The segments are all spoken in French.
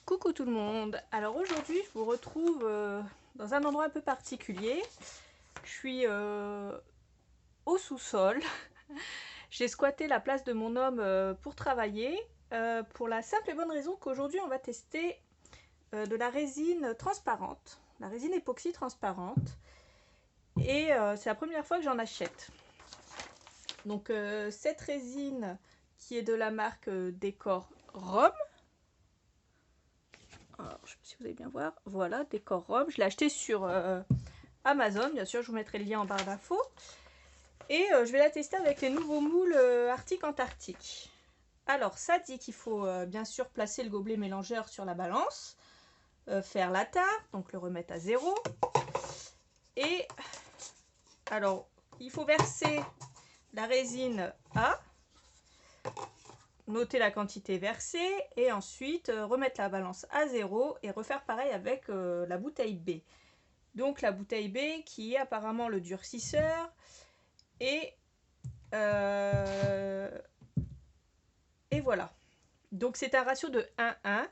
Coucou tout le monde. Alors aujourd'hui je vous retrouve dans un endroit un peu particulier. Je suis au sous-sol. J'ai squatté la place de mon homme pour travailler, pour la simple et bonne raison qu'aujourd'hui on va tester de la résine transparente, la résine époxy transparente, et c'est la première fois que j'en achète. Donc cette résine qui est de la marque Décor Rome. Alors, je sais pas si vous allez bien voir, voilà, Décor Rome. Je l'ai acheté sur Amazon, bien sûr, je vous mettrai le lien en barre d'infos. Et je vais la tester avec les nouveaux moules Arctique-Antarctique. Alors, ça dit qu'il faut bien sûr placer le gobelet mélangeur sur la balance, faire la tare, donc le remettre à 0. Et alors, il faut verser la résine A, noter la quantité versée et ensuite remettre la balance à 0 et refaire pareil avec la bouteille B. Donc la bouteille B qui est apparemment le durcisseur et voilà. Donc c'est un ratio de 1-1.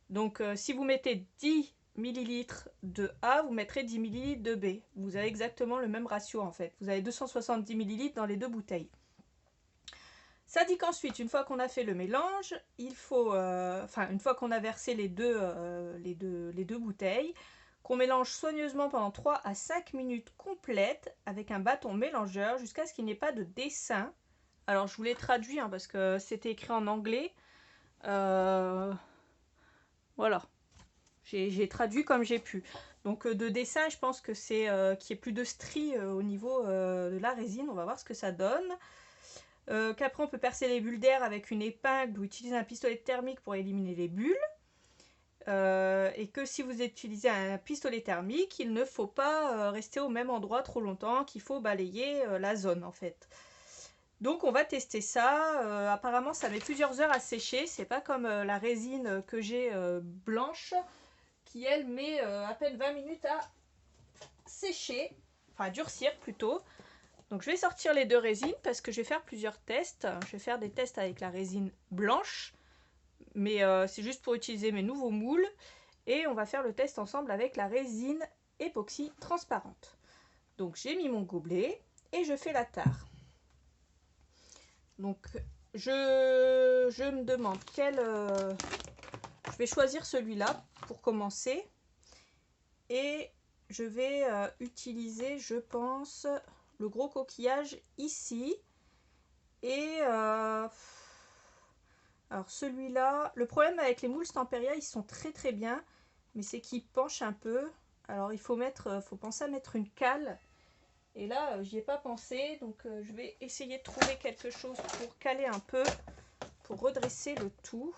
Donc si vous mettez 10 ml de A, vous mettrez 10 ml de B. Vous avez exactement le même ratio en fait. Vous avez 270 ml dans les deux bouteilles. Ça dit qu'ensuite, une fois qu'on a fait le mélange, il faut, une fois qu'on a versé les deux bouteilles, qu'on mélange soigneusement pendant 3 à 5 minutes complètes avec un bâton mélangeur jusqu'à ce qu'il n'y ait pas de dessin. Alors je vous l'ai traduit hein, parce que c'était écrit en anglais. Voilà, j'ai traduit comme j'ai pu. Donc de dessin, je pense que c'est qu'il n'y ait plus de stries au niveau de la résine. On va voir ce que ça donne. Qu'après on peut percer les bulles d'air avec une épingle ou utiliser un pistolet thermique pour éliminer les bulles. Et que si vous utilisez un pistolet thermique, il ne faut pas rester au même endroit trop longtemps, qu'il faut balayer la zone en fait. Donc on va tester ça. Apparemment ça met plusieurs heures à sécher, c'est pas comme la résine que j'ai blanche qui elle met à peine 20 minutes à sécher, enfin à durcir plutôt. Donc je vais sortir les deux résines parce que je vais faire plusieurs tests. Je vais faire des tests avec la résine blanche, mais c'est juste pour utiliser mes nouveaux moules. Et on va faire le test ensemble avec la résine époxy transparente. Donc j'ai mis mon gobelet et je fais la tare. Donc je me demande quel... je vais choisir celui-là pour commencer. Et je vais utiliser, je pense, le gros coquillage ici. Et alors celui-là, le problème avec les moules Stamperia, ils sont très très bien, mais c'est qu'ils penchent un peu. Alors il faut penser à mettre une cale. Et là, j'y ai pas pensé, donc je vais essayer de trouver quelque chose pour caler un peu, pour redresser le tout.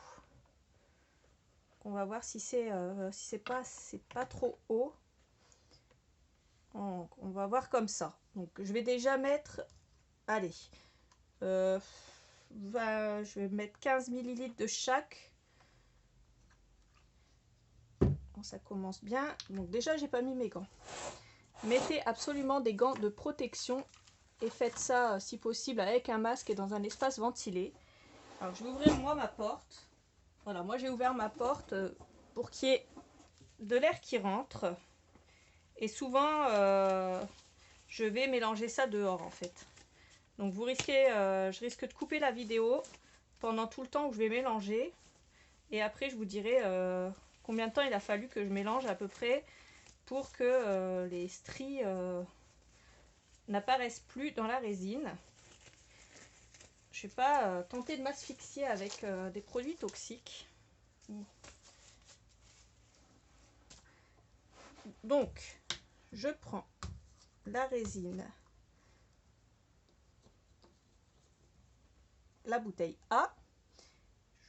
On va voir si c'est pas trop haut. On va voir comme ça. Donc je vais déjà mettre, allez, je vais mettre 15 ml de chaque. Bon, ça commence bien. Donc déjà j'ai pas mis mes gants. Mettez absolument des gants de protection et faites ça si possible avec un masque et dans un espace ventilé. Alors je vais ouvrir moi ma porte. Voilà, moi j'ai ouvert ma porte pour qu'il y ait de l'air qui rentre. Et souvent je vais mélanger ça dehors en fait. Donc vous risquez, je risque de couper la vidéo pendant tout le temps où je vais mélanger. Et après je vous dirai combien de temps il a fallu que je mélange à peu près pour que les stries n'apparaissent plus dans la résine. Je ne vais pas tenter de m'asphyxier avec des produits toxiques. Donc je prends la résine, la bouteille A,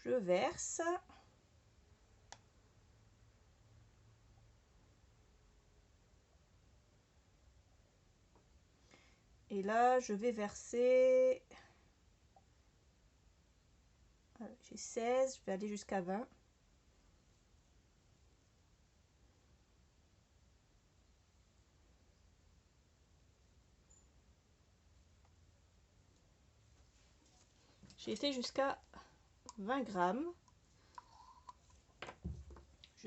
je verse. Et là, je vais verser... J'ai 16, je vais aller jusqu'à 20. J'ai été jusqu'à 20 grammes.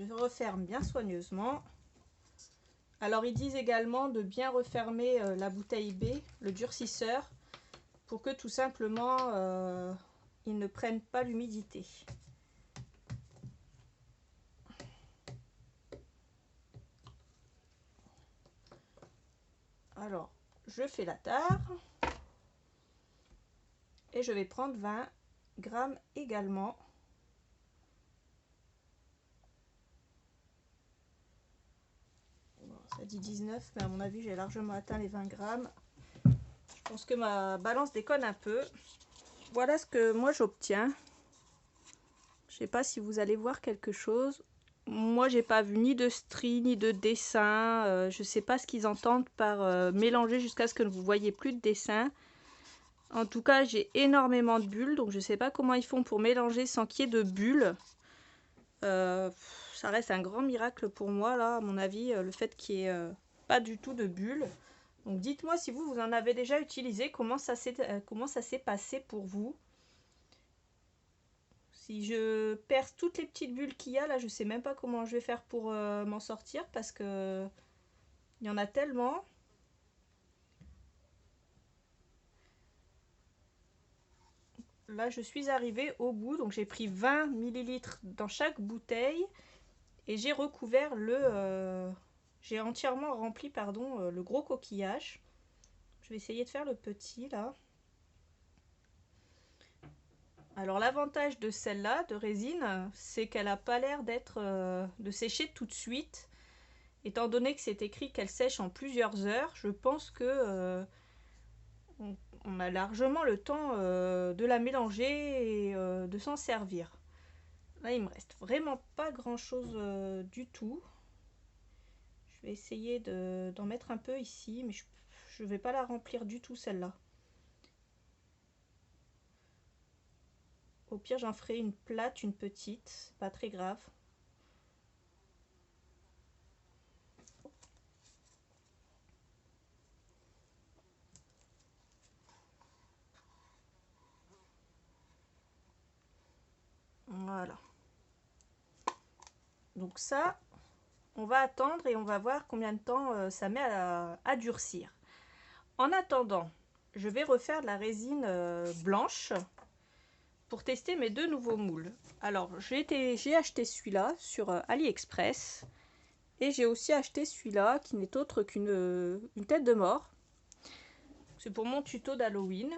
Je referme bien soigneusement. Alors ils disent également de bien refermer la bouteille B, le durcisseur, pour que tout simplement il ne prenne pas l'humidité. Alors, je fais la tare et je vais prendre 20 grammes également. Bon, ça dit 19, mais à mon avis, j'ai largement atteint les 20 grammes. Je pense que ma balance déconne un peu. Voilà ce que moi j'obtiens. Je sais pas si vous allez voir quelque chose. Moi, j'ai pas vu ni de stries, ni de dessin. Je sais pas ce qu'ils entendent par mélanger jusqu'à ce que vous voyez plus de dessin. En tout cas, j'ai énormément de bulles, donc je sais pas comment ils font pour mélanger sans qu'il y ait de bulles. Ça reste un grand miracle pour moi, là, à mon avis, le fait qu'il n'y ait pas du tout de bulles. Donc dites-moi si vous en avez déjà utilisé, comment ça s'est passé pour vous. Si je perce toutes les petites bulles qu'il y a, là, je sais même pas comment je vais faire pour m'en sortir parce que il y en a tellement. Là, je suis arrivée au bout, donc j'ai pris 20 ml dans chaque bouteille et j'ai recouvert j'ai entièrement rempli, pardon, le gros coquillage. Je vais essayer de faire le petit, là. Alors l'avantage de celle-là, de résine, c'est qu'elle n'a pas l'air de sécher tout de suite. Étant donné que c'est écrit qu'elle sèche en plusieurs heures, je pense que on a largement le temps de la mélanger et de s'en servir. Là, il me reste vraiment pas grand-chose du tout. Je vais essayer d'en mettre un peu ici, mais je ne vais pas la remplir du tout, celle-là. Au pire, j'en ferai une plate, une petite, c'est pas très grave. Voilà. Donc ça, on va attendre et on va voir combien de temps ça met à durcir. En attendant, je vais refaire de la résine blanche pour tester mes deux nouveaux moules. Alors, j'ai acheté celui-là sur AliExpress et j'ai aussi acheté celui-là qui n'est autre qu'une tête de mort. C'est pour mon tuto d'Halloween.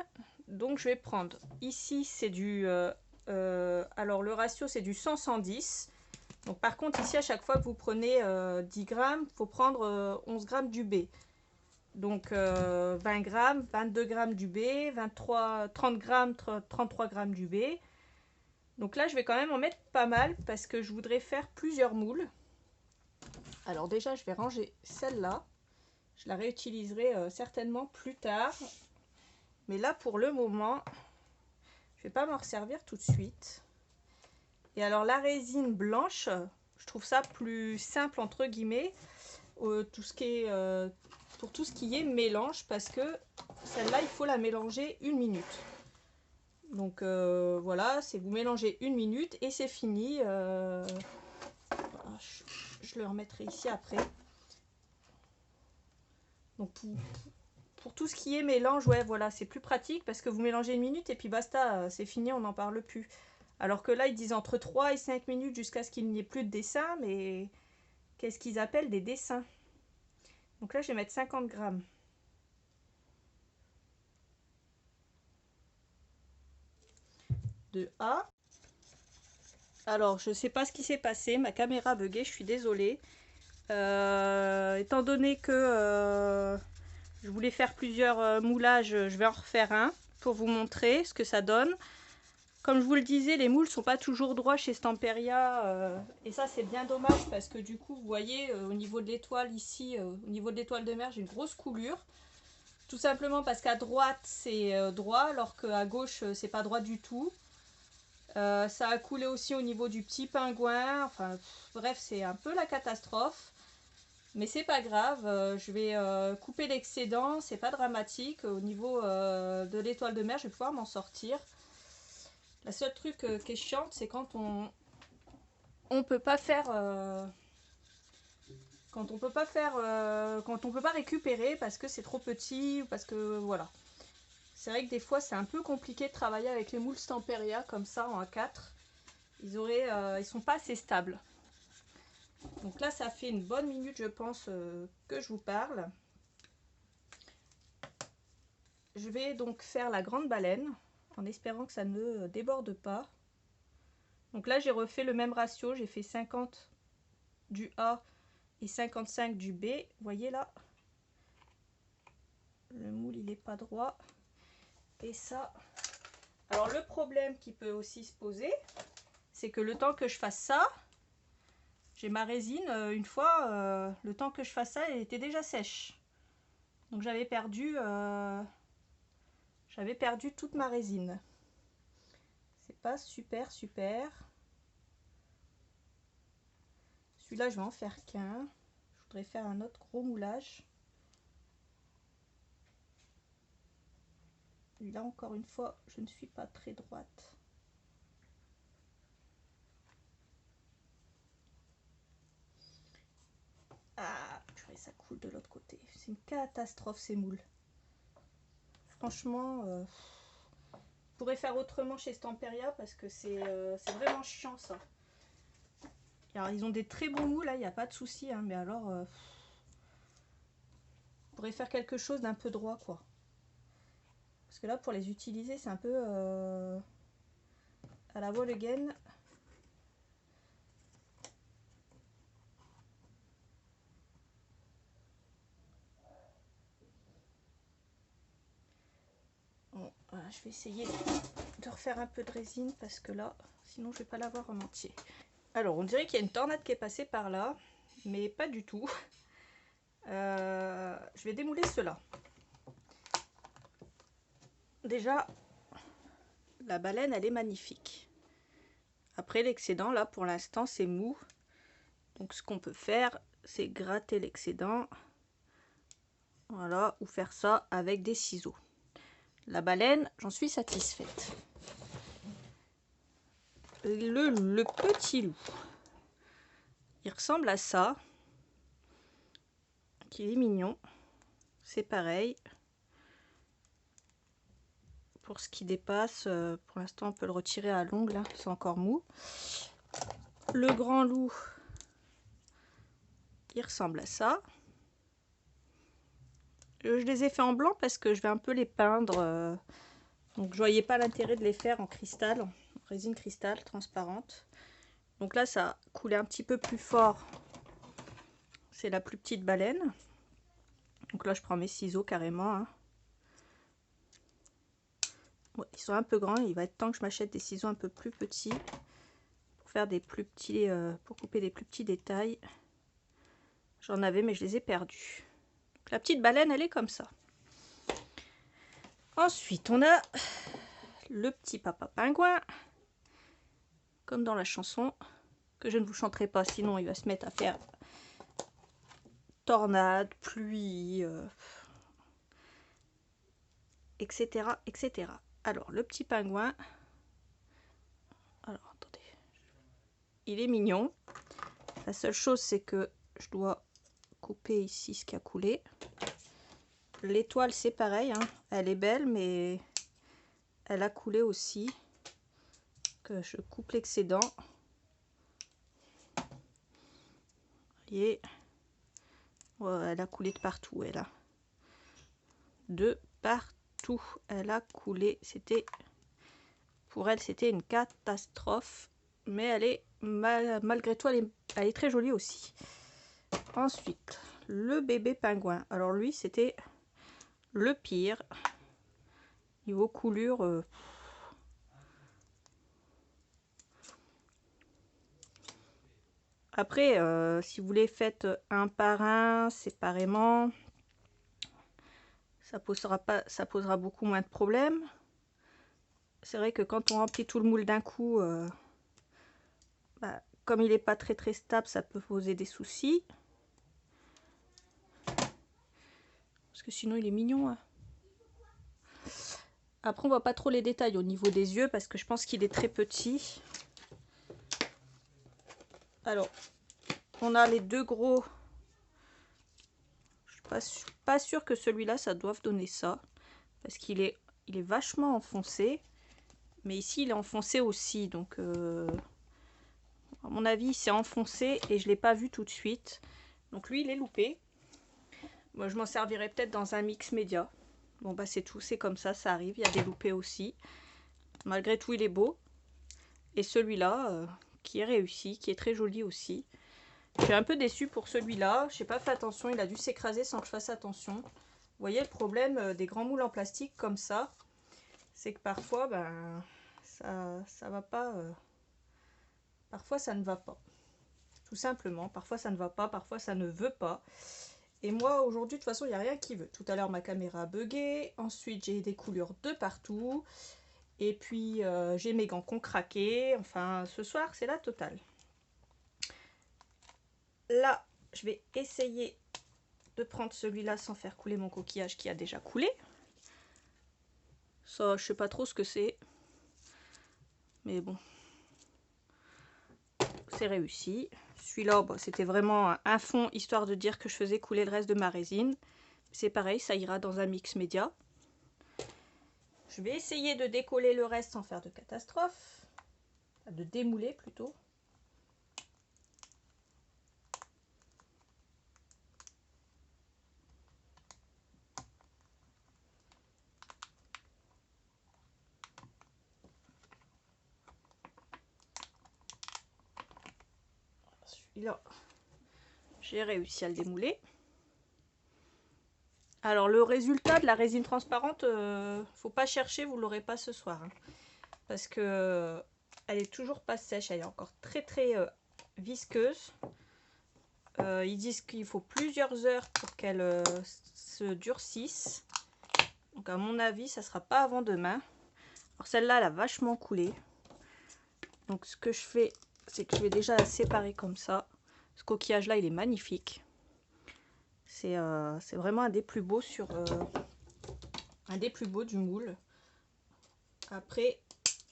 Donc, je vais prendre ici, c'est du... alors, le ratio, c'est du 100-110. Donc, par contre, ici, à chaque fois que vous prenez 10 grammes, il faut prendre 11 grammes du B. Donc 20 grammes, 22 grammes du B, 30 grammes, 33 grammes du B. Donc là, je vais quand même en mettre pas mal parce que je voudrais faire plusieurs moules. Alors déjà, je vais ranger celle-là. Je la réutiliserai certainement plus tard. Mais là, pour le moment, je vais pas m'en resservir tout de suite. Et alors, la résine blanche, je trouve ça plus simple, entre guillemets, pour tout ce qui est mélange, parce que celle-là, il faut la mélanger 1 minute. Donc voilà, c'est vous mélangez 1 minute et c'est fini. Je le remettrai ici après. Donc pour tout ce qui est mélange, ouais, voilà, c'est plus pratique parce que vous mélangez 1 minute et puis basta, c'est fini, on n'en parle plus. Alors que là, ils disent entre 3 et 5 minutes jusqu'à ce qu'il n'y ait plus de dessin, mais qu'est-ce qu'ils appellent des dessins? Donc là, je vais mettre 50 grammes. De A. Alors, je ne sais pas ce qui s'est passé, ma caméra buguait, je suis désolée. Étant donné que je voulais faire plusieurs moulages, je vais en refaire un pour vous montrer ce que ça donne. Comme je vous le disais, les moules sont pas toujours droits chez Stamperia et ça c'est bien dommage parce que du coup vous voyez au niveau de l'étoile ici, au niveau de l'étoile de mer, j'ai une grosse coulure. Tout simplement parce qu'à droite c'est droit alors qu'à gauche c'est pas droit du tout. Ça a coulé aussi au niveau du petit pingouin, enfin bref c'est un peu la catastrophe. Mais c'est pas grave, je vais couper l'excédent, c'est pas dramatique. Au niveau de l'étoile de mer, je vais pouvoir m'en sortir. La seule truc qui est chiante, c'est quand on on peut pas faire quand on peut pas récupérer parce que c'est trop petit ou parce que voilà. C'est vrai que des fois c'est un peu compliqué de travailler avec les moules Stamperia comme ça en A4. Ils sont pas assez stables. Donc là ça fait une bonne minute je pense que je vous parle. Je vais donc faire la grande baleine en espérant que ça ne déborde pas. Donc là j'ai refait le même ratio, j'ai fait 50 du A et 55 du B. Vous voyez là, le moule il n'est pas droit. Et ça, alors le problème qui peut aussi se poser, c'est que le temps que je fasse ça, j'ai ma résine, une fois, le temps que je fasse ça, elle était déjà sèche. Donc j'avais perdu toute ma résine. C'est pas super. Celui-là, je vais en faire qu'un. Je voudrais faire un autre gros moulage. Là, encore une fois, je ne suis pas très droite. Ah, purée, ça coule de l'autre côté. C'est une catastrophe, ces moules. Franchement, je pourrais faire autrement chez Stamperia parce que c'est vraiment chiant, ça. Alors, ils ont des très bons moules, là, il n'y a pas de souci. Hein, mais alors, je pourrais faire quelque chose d'un peu droit, quoi. Parce que là, pour les utiliser, c'est un peu à la voile again. Bon, voilà, je vais essayer de refaire un peu de résine parce que là, sinon je vais pas l'avoir en entier. Alors, on dirait qu'il y a une tornade qui est passée par là, mais pas du tout. Je vais démouler cela. Déjà, la baleine, elle est magnifique. Après, l'excédent, là, pour l'instant, c'est mou. Donc, ce qu'on peut faire, c'est gratter l'excédent. Voilà, ou faire ça avec des ciseaux. La baleine, j'en suis satisfaite. Le petit loup, il ressemble à ça. Il est mignon. C'est pareil. Pour ce qui dépasse, pour l'instant, on peut le retirer à l'ongle. Hein, c'est encore mou. Le grand loup, il ressemble à ça. Je les ai fait en blanc parce que je vais un peu les peindre. Donc je voyais pas l'intérêt de les faire en cristal, en résine cristal transparente. Donc là ça coulait un petit peu plus fort. C'est la plus petite baleine. Donc là je prends mes ciseaux carrément. Hein. Ouais, ils sont un peu grands, il va être temps que je m'achète des ciseaux un peu plus petits pour faire des plus petits, pour couper des plus petits détails. J'en avais mais je les ai perdus. Donc, la petite baleine elle est comme ça. Ensuite on a le petit papa pingouin, comme dans la chanson, que je ne vous chanterai pas, sinon il va se mettre à faire tornade, pluie, etc., etc. Alors, le petit pingouin, alors attendez, il est mignon. La seule chose, c'est que je dois couper ici ce qui a coulé. L'étoile, c'est pareil, hein. Elle est belle, mais elle a coulé aussi. Que je coupe l'excédent. Vous voyez, ouais, elle a coulé de partout, elle a. De partout, elle a coulé. C'était, pour elle, c'était une catastrophe. Mais elle est, malgré tout, elle est très jolie aussi. Ensuite, le bébé pingouin. Alors lui, c'était le pire. Niveau coulure... Après, si vous les faites un par un, séparément, ça posera beaucoup moins de problèmes. C'est vrai que quand on remplit tout le moule d'un coup, comme il n'est pas très stable, ça peut poser des soucis. Parce que sinon, il est mignon. Hein. Après, on voit pas trop les détails au niveau des yeux parce que je pense qu'il est très petit. Alors, on a les deux gros. Je suis pas sûre que celui-là, ça doive donner ça. Parce qu'il est vachement enfoncé. Mais ici, il est enfoncé aussi. Donc, à mon avis, il s'est enfoncé et je ne l'ai pas vu tout de suite. Donc lui, il est loupé. Moi, je m'en servirai peut-être dans un mix média. Bon, bah c'est tout. C'est comme ça arrive. Il y a des loupés aussi. Malgré tout, il est beau. Et celui-là, qui est réussi, qui est très joli aussi. Je suis un peu déçue pour celui-là. Je n'ai pas fait attention. Il a dû s'écraser sans que je fasse attention. Vous voyez le problème des grands moules en plastique comme ça, c'est que parfois, ben, ça va pas. Parfois, ça ne va pas. Tout simplement. Parfois, ça ne va pas. Parfois, ça ne veut pas. Et moi, aujourd'hui, de toute façon, il n'y a rien qui veut. Tout à l'heure, ma caméra a bugué. Ensuite, j'ai des coulures de partout. Et puis, j'ai mes gants qui ont craqué. Enfin, ce soir, c'est la totale. Là, je vais essayer de prendre celui-là sans faire couler mon coquillage qui a déjà coulé. Ça, je sais pas trop ce que c'est. Mais bon. C'est réussi. Celui-là, bon, c'était vraiment un fond, histoire de dire que je faisais couler le reste de ma résine. C'est pareil, ça ira dans un mix média. Je vais essayer de décoller le reste sans faire de catastrophe. De démouler plutôt. Celui-là, j'ai réussi à le démouler. Alors le résultat de la résine transparente, faut pas chercher, vous l'aurez pas ce soir. Hein, parce que elle est toujours pas sèche, elle est encore très visqueuse. Ils disent qu'il faut plusieurs heures pour qu'elle se durcisse. Donc à mon avis, ça sera pas avant demain. Alors celle-là, elle a vachement coulé. Donc ce que je fais, c'est que je vais déjà la séparer comme ça. Ce coquillage-là, il est magnifique. C'est vraiment un des plus beaux un des plus beaux du moule. Après,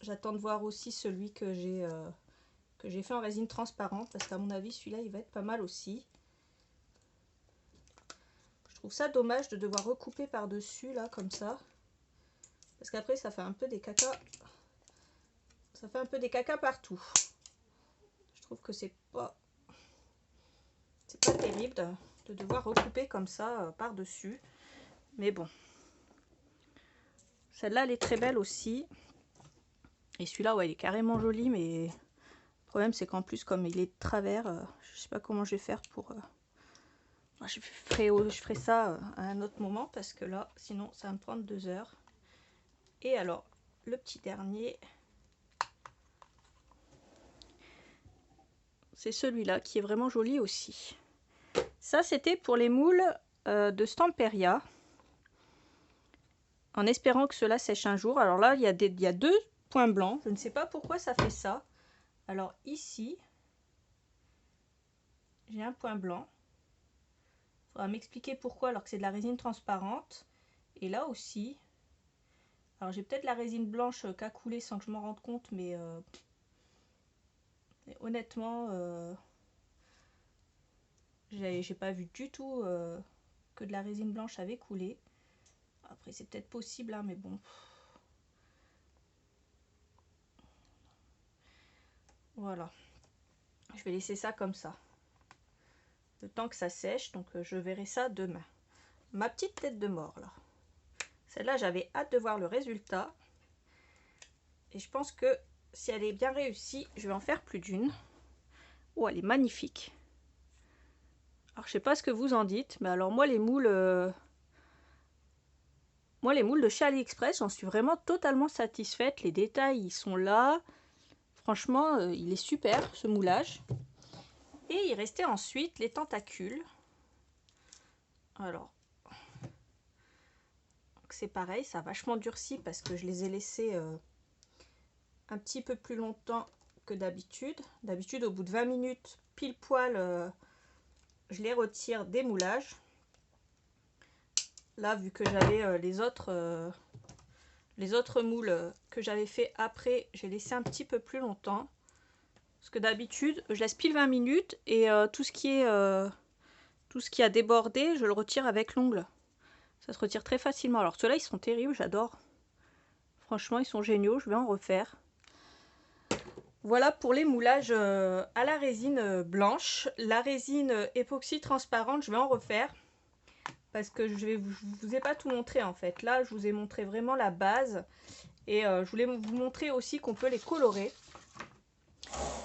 j'attends de voir aussi celui que j'ai fait en résine transparente, parce qu'à mon avis, celui-là, il va être pas mal aussi. Je trouve ça dommage de devoir recouper par-dessus, là, comme ça. Parce qu'après, ça fait un peu des cacas. Ça fait un peu des cacas partout. Je trouve que c'est pas terrible de devoir recouper comme ça par-dessus. Mais bon. Celle-là, elle est très belle aussi. Et celui-là, ouais, il est carrément joli, mais le problème, c'est qu'en plus, comme il est de travers, je sais pas comment je vais faire pour... je ferai ça à un autre moment, parce que là, sinon, ça va me prendre 2 heures. Et alors, le petit dernier, c'est celui-là, qui est vraiment joli aussi. Ça, c'était pour les moules de Stamperia. En espérant que cela sèche un jour. Alors là, il y a 2 points blancs. Je ne sais pas pourquoi ça fait ça. Alors ici, j'ai un point blanc. Il faudra m'expliquer pourquoi alors que c'est de la résine transparente. Et là aussi. Alors j'ai peut-être la résine blanche qui a coulé sans que je m'en rende compte. Mais honnêtement, j'ai pas vu du tout que de la résine blanche avait coulé. Après c'est peut-être possible, hein, mais bon. Voilà. Je vais laisser ça comme ça. Le temps que ça sèche, donc je verrai ça demain. Ma petite tête de mort là. Celle-là, j'avais hâte de voir le résultat. Et je pense que si elle est bien réussie, je vais en faire plus d'une. Oh, elle est magnifique. Alors, je sais pas ce que vous en dites, mais alors moi, les moules de chez AliExpress, j'en suis vraiment totalement satisfaite. Les détails, ils sont là. Franchement, il est super, ce moulage. Et il restait ensuite les tentacules. Alors, c'est pareil, ça a vachement durci parce que je les ai laissés un petit peu plus longtemps que d'habitude. D'habitude, au bout de 20 minutes, pile poil, je les retire des moulages. Là, vu que j'avais les autres moules que j'avais fait après, j'ai laissé un petit peu plus longtemps. Parce que d'habitude, je laisse pile 20 minutes et tout ce qui a débordé, je le retire avec l'ongle. Ça se retire très facilement. Alors ceux-là, ils sont terribles, j'adore. Franchement, ils sont géniaux, je vais en refaire. Voilà pour les moulages à la résine blanche. La résine époxy transparente, je vais en refaire. Parce que je vous ai pas tout montré en fait. Là, je vous ai montré vraiment la base. Et je voulais vous montrer aussi qu'on peut les colorer.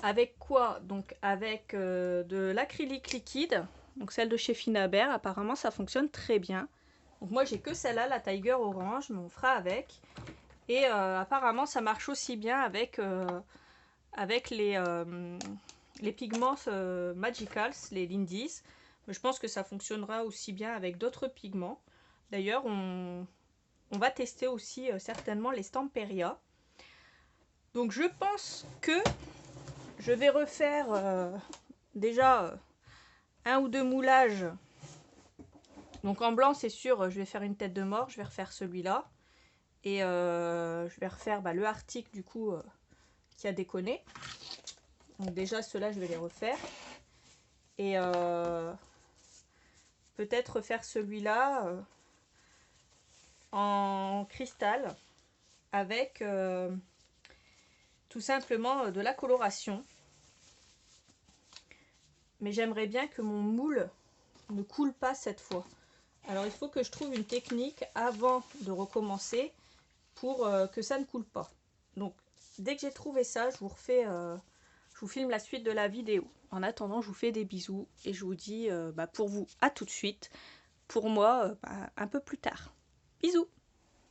Avec quoi? Donc avec de l'acrylique liquide. Donc celle de chez Finaber. Apparemment, ça fonctionne très bien. Donc moi, j'ai que celle-là, la Tiger Orange. Mais on fera avec. Et apparemment, ça marche aussi bien avec les pigments Magicals, les Lindy's. Mais je pense que ça fonctionnera aussi bien avec d'autres pigments. D'ailleurs, on va tester aussi certainement les Stamperia. Donc je pense que je vais refaire déjà un ou deux moulages. Donc en blanc, c'est sûr, je vais faire une tête de mort. Je vais refaire celui-là. Et je vais refaire le Arctic du coup qui a déconné. Donc déjà ceux-là, je vais les refaire. Et peut-être refaire celui-là en cristal avec tout simplement de la coloration. Mais j'aimerais bien que mon moule ne coule pas cette fois. Alors il faut que je trouve une technique avant de recommencer pour que ça ne coule pas. Donc dès que j'ai trouvé ça, je vous refais, je vous filme la suite de la vidéo. En attendant, je vous fais des bisous et je vous dis pour vous à tout de suite. Pour moi, un peu plus tard. Bisous.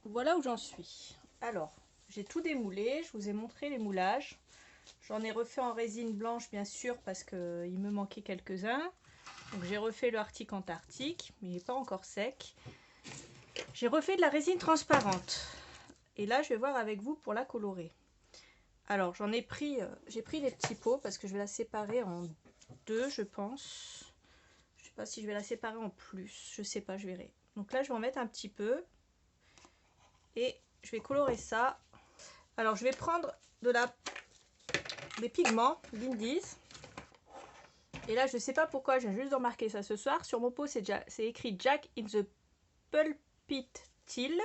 Voilà où j'en suis. Alors, j'ai tout démoulé, je vous ai montré les moulages. J'en ai refait en résine blanche bien sûr parce qu'il me manquait quelques-uns. Donc j'ai refait le Arctic Antarctique, mais il n'est pas encore sec. J'ai refait de la résine transparente. Et là, je vais voir avec vous pour la colorer. Alors, j'ai pris les petits pots parce que je vais la séparer en deux, je pense. Je sais pas si je vais la séparer en plus. Je sais pas, je verrai. Donc là, je vais en mettre un petit peu. Et je vais colorer ça. Alors, je vais prendre des pigments Lindy's. Et là, je ne sais pas pourquoi, j'ai juste remarqué ça ce soir. Sur mon pot, c'est écrit Jack in the Pulpit Teal.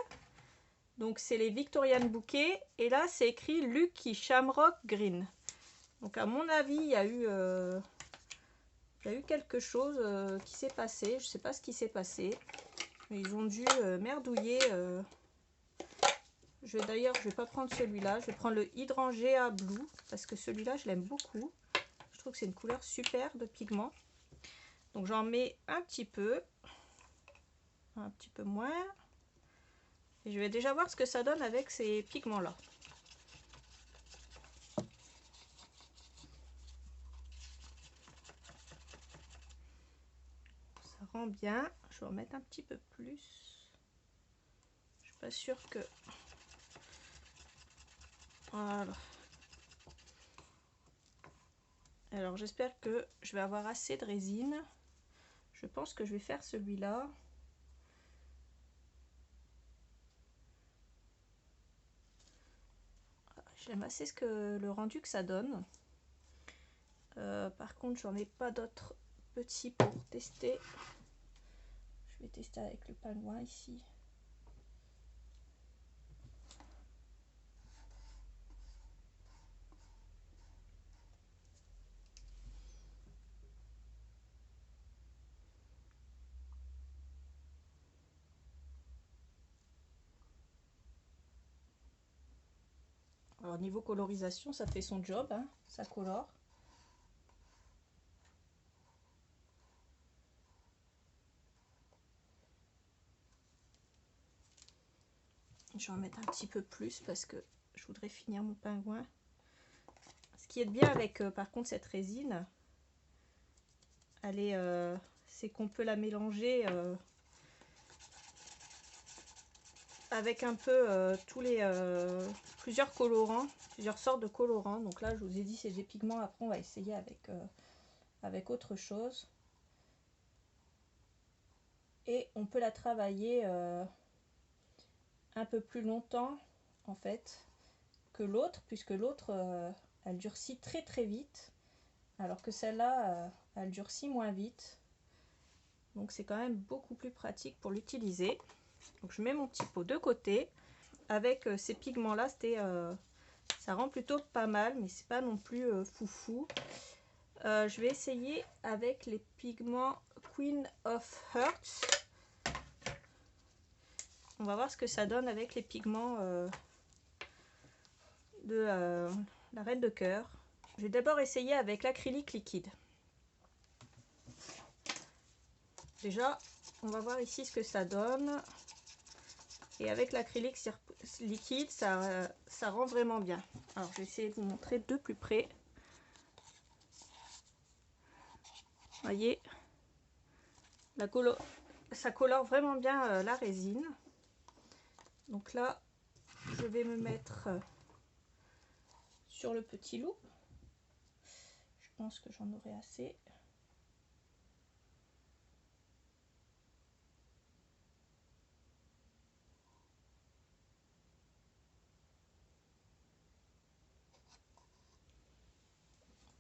Donc, c'est les Victorian Bouquet. Et là, c'est écrit Lucky Shamrock Green. Donc, à mon avis, il y a eu quelque chose qui s'est passé. Je ne sais pas ce qui s'est passé. Mais ils ont dû merdouiller. D'ailleurs, je ne vais pas prendre celui-là. Je vais prendre le Hydrangea Blue. Parce que celui-là, je l'aime beaucoup. Je trouve que c'est une couleur super de pigment. Donc j'en mets un petit peu moins. Et je vais déjà voir ce que ça donne avec ces pigments-là. Ça rend bien. Je vais en mettre un petit peu plus. Je suis pas sûre que... Voilà. Alors j'espère que je vais avoir assez de résine. Je pense que je vais faire celui-là. J'aime assez le rendu que ça donne. Par contre, j'en ai pas d'autres petits pour tester. Je vais tester avec le pingouin ici. Alors niveau colorisation, ça fait son job, hein, ça colore. Je vais en mettre un petit peu plus parce que je voudrais finir mon pingouin. Ce qui est bien avec par contre cette résine, c'est qu'on peut la mélanger avec un peu plusieurs colorants, plusieurs sortes de colorants. Donc là, je vous ai dit c'est des pigments. Après, on va essayer avec autre chose. Et on peut la travailler un peu plus longtemps en fait que l'autre, puisque l'autre elle durcit très très vite, alors que celle-là, elle durcit moins vite. Donc c'est quand même beaucoup plus pratique pour l'utiliser. Donc je mets mon petit pot de côté. Avec ces pigments là, ça rend plutôt pas mal, mais c'est pas non plus foufou. Je vais essayer avec les pigments Queen of Hearts. On va voir ce que ça donne avec les pigments de la reine de cœur. Je vais d'abord essayer avec l'acrylique liquide. Déjà, on va voir ici ce que ça donne. Et avec l'acrylique liquide, ça rend vraiment bien. Alors, je vais essayer de vous montrer de plus près. Voyez, ça colore vraiment bien la résine. Donc là, je vais me mettre sur le petit loup. Je pense que j'en aurai assez.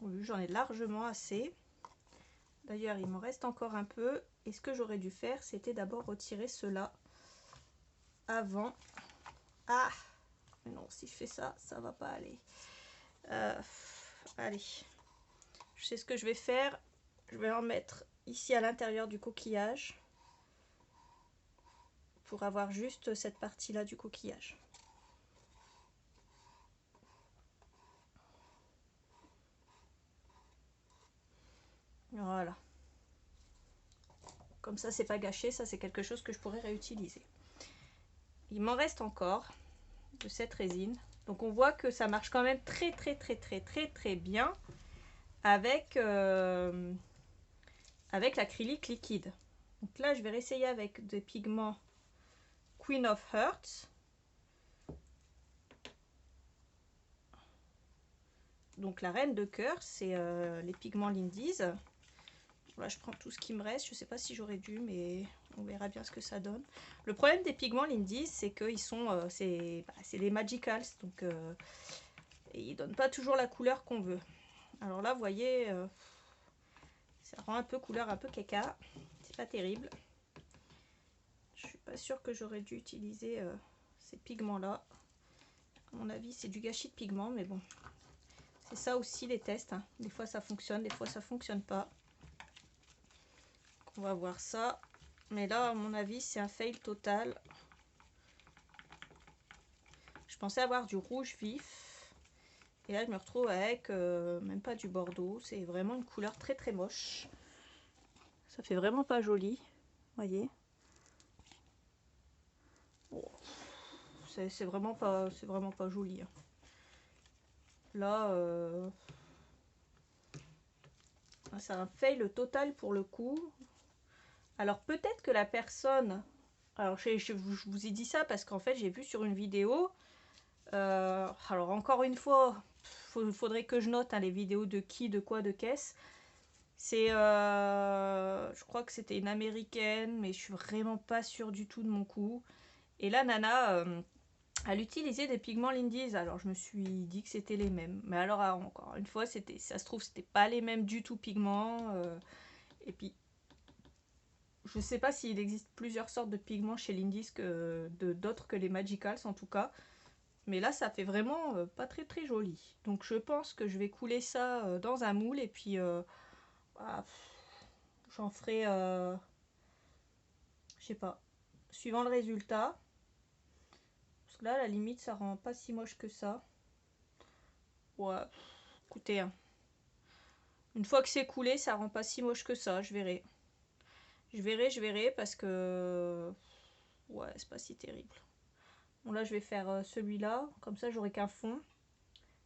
Oui, j'en ai largement assez. D'ailleurs, il m'en reste encore un peu. Et ce que j'aurais dû faire, c'était d'abord retirer cela avant. Ah! Mais non, si je fais ça, ça va pas aller. Allez. Je sais ce que je vais faire. Je vais en mettre ici à l'intérieur du coquillage. Pour avoir juste cette partie-là du coquillage. Voilà. Comme ça, c'est pas gâché. Ça, c'est quelque chose que je pourrais réutiliser. Il m'en reste encore de cette résine. Donc, on voit que ça marche quand même très bien avec, avec l'acrylique liquide. Donc là, je vais réessayer avec des pigments Queen of Hearts. Donc la reine de cœur, c'est les pigments Lindy's. Là, je prends tout ce qui me reste. Je ne sais pas si j'aurais dû, mais on verra bien ce que ça donne. Le problème des pigments Lindy's, c'est qu'ils sont, c'est des magicals, donc ils donnent pas toujours la couleur qu'on veut. Alors là, vous voyez, ça rend un peu couleur un peu caca. C'est pas terrible. Je suis pas sûre que j'aurais dû utiliser ces pigments-là. À mon avis, c'est du gâchis de pigments, mais bon. C'est ça aussi les tests. Hein. Des fois, ça fonctionne, des fois, ça fonctionne pas. On va voir ça. Mais là, à mon avis, c'est un fail total. Je pensais avoir du rouge vif. Et là, je me retrouve avec même pas du bordeaux. C'est vraiment une couleur très moche. Ça fait vraiment pas joli. Voyez. Bon. C'est vraiment pas joli. Hein. Là, c'est un fail total pour le coup. Alors peut-être que la personne... Alors je vous ai dit ça parce qu'en fait j'ai vu sur une vidéo... alors encore une fois, faudrait que je note hein, les vidéos de qui, de quoi, de qu'est-ce. C'est... je crois que c'était une américaine, mais je suis vraiment pas sûre du tout de mon coup. Et là, Nana... elle utilisait des pigments Lindy's, alors je me suis dit que c'était les mêmes. Mais alors, encore une fois, ça se trouve, c'était pas les mêmes du tout pigments. Et puis, je sais pas s'il existe plusieurs sortes de pigments chez Lindy's que d'autres que les Magicals en tout cas. Mais là, ça fait vraiment pas très joli. Donc, je pense que je vais couler ça dans un moule et puis bah, j'en ferai, je sais pas, suivant le résultat. Parce que là, à la limite, ça rend pas si moche que ça. Ouais, écoutez, hein. Une fois que c'est coulé, ça rend pas si moche que ça, je verrai. Je verrai parce que... Ouais, c'est pas si terrible. Bon là, je vais faire celui-là. Comme ça, j'aurai qu'un fond.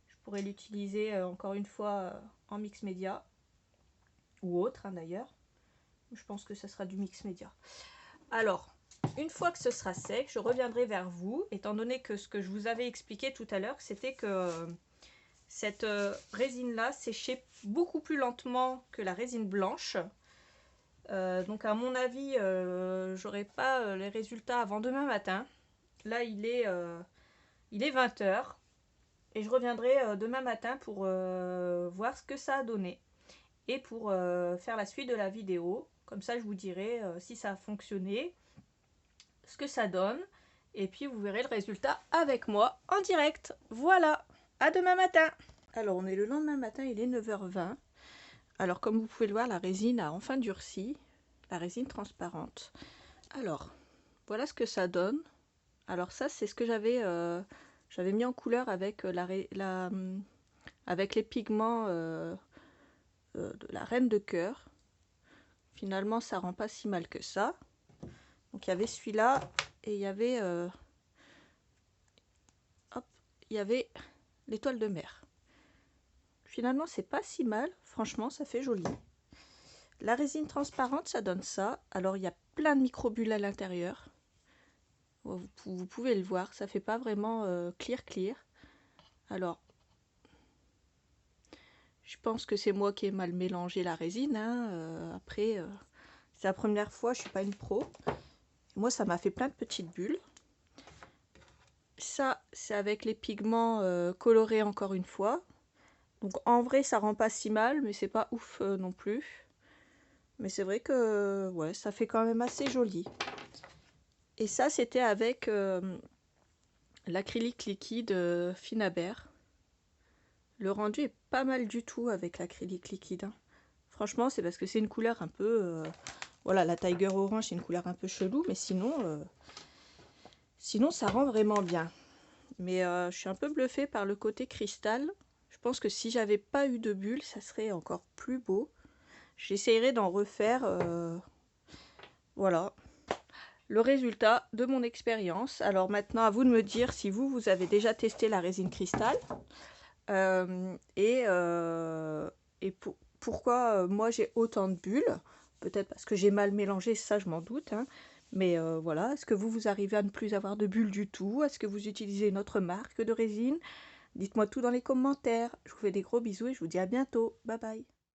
Je pourrais l'utiliser encore une fois en mix média. Ou autre, hein, d'ailleurs. Je pense que ce sera du mix média. Alors, une fois que ce sera sec, je reviendrai vers vous. Étant donné que ce que je vous avais expliqué tout à l'heure, c'était que... cette résine là séchait beaucoup plus lentement que la résine blanche. Donc à mon avis, j'aurai pas les résultats avant demain matin. Là il est 20 h. Et je reviendrai demain matin pour voir ce que ça a donné. Et pour faire la suite de la vidéo. Comme ça, je vous dirai si ça a fonctionné, ce que ça donne. Et puis, vous verrez le résultat avec moi en direct. Voilà, à demain matin. Alors, on est le lendemain matin, il est 9h20. Alors, comme vous pouvez le voir, la résine a enfin durci. La résine transparente. Alors, voilà ce que ça donne. Alors ça, c'est ce que j'avais mis en couleur avec, avec les pigments de la reine de cœur. Finalement, ça rend pas si mal que ça. Donc il y avait celui-là et il y avait l'étoile de mer. Finalement, c'est pas si mal. Franchement, ça fait joli. La résine transparente, ça donne ça. Alors il y a plein de microbules à l'intérieur. Vous pouvez le voir, ça fait pas vraiment clear. Alors, je pense que c'est moi qui ai mal mélangé la résine. Hein. Après, c'est la première fois, je suis pas une pro. Moi, ça m'a fait plein de petites bulles. Ça, c'est avec les pigments colorés encore une fois. Donc en vrai, ça rend pas si mal, mais c'est pas ouf non plus. Mais c'est vrai que ouais, ça fait quand même assez joli. Et ça, c'était avec l'acrylique liquide Finabert. Le rendu est pas mal du tout avec l'acrylique liquide. Hein. Franchement, c'est parce que c'est une couleur un peu... voilà, la Tiger Orange, c'est une couleur un peu chelou, mais sinon, ça rend vraiment bien. Mais je suis un peu bluffée par le côté cristal. Je pense que si j'avais pas eu de bulles, ça serait encore plus beau. J'essayerai d'en refaire. Voilà. Le résultat de mon expérience. Alors maintenant, à vous de me dire si vous avez déjà testé la résine cristal. Pourquoi moi j'ai autant de bulles. Peut-être parce que j'ai mal mélangé, ça je m'en doute. Hein. Mais voilà, est-ce que vous arrivez à ne plus avoir de bulles du tout? Est-ce que vous utilisez une autre marque de résine? Dites-moi tout dans les commentaires. Je vous fais des gros bisous et je vous dis à bientôt. Bye bye.